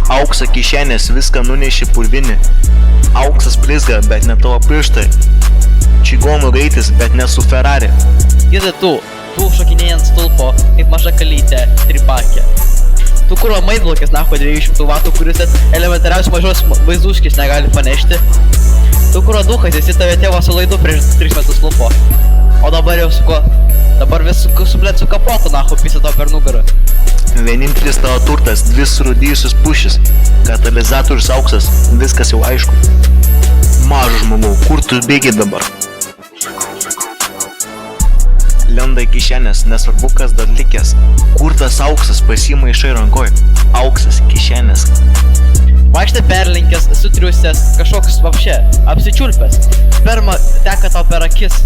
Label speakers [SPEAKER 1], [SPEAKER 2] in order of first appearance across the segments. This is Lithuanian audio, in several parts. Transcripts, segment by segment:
[SPEAKER 1] Aukso kišenės viską nunešė purvinį. Auksas blizga, bet ne tavo pirštai. Čigonų greitis, bet ne su Ferrari.
[SPEAKER 2] Girdi tu šokinėjai ant stulpo, kaip maža kalytė, tripakė. Tu kuro maidlaukės nacho 200 vatų, kuris elementariausius mažos vaizduškis negali panešti. Tu kuro dukas, esi tave tėvo su laidu prieš 3 metus lupo. O dabar jau su ko? Dabar vis su kapotu nacho pisa tau per nugarą.
[SPEAKER 1] Vienintelis tavo turtas, 2 surūdyjusius pušis, katalizatorius auksas, viskas jau aišku. Mažas žmogau, kur tu bėgi dabar? Lenda į kišenės, nesvarbu kas dar likęs. Kur tas auksas pasimaišai rankoj? Auksas, kišenės.
[SPEAKER 2] Vaikštai perlinkęs, sutriusęs, kažkoks vapšė, apsičiulpęs. Sperma teka tau per akis.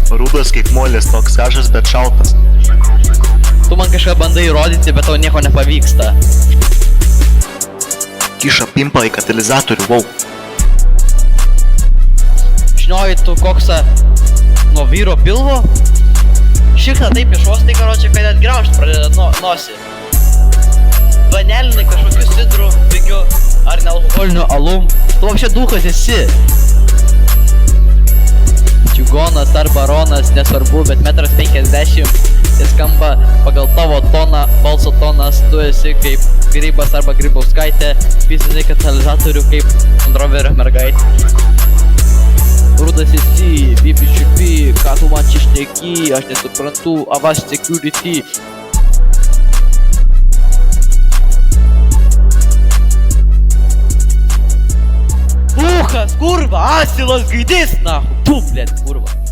[SPEAKER 1] Rudas kaip molis, toks kažas, bet šaltas.
[SPEAKER 2] Tu man kažką bandai įrodyti, bet tau nieko nepavyksta.
[SPEAKER 1] Kiša pimpa į katalizatorių, wow.
[SPEAKER 2] Šnioji tu koksą nuo vyro pilvo? Šiktą taip išvostai, karočią, kad net graužt pradeda nosį. Vanelinai kažkokiu sidru, pigiu ar nealkoholiniu alum. Tu apšia dukas esi. Čigonas ar baronas, nesvarbu, bet 1,50 m. Tai skamba pagal tavo toną, balso tonas. Tu esi kaip Grybas arba Grybauskaitė, fizinį katalizatorių kaip Androverio mergaitė. Rudas esi, bibičiupi, ką tu man čia šneki, aš nesuprantu, Avast Security. Dukas, kurva, asilas gaidys, nahu, tu, blėt, kurva.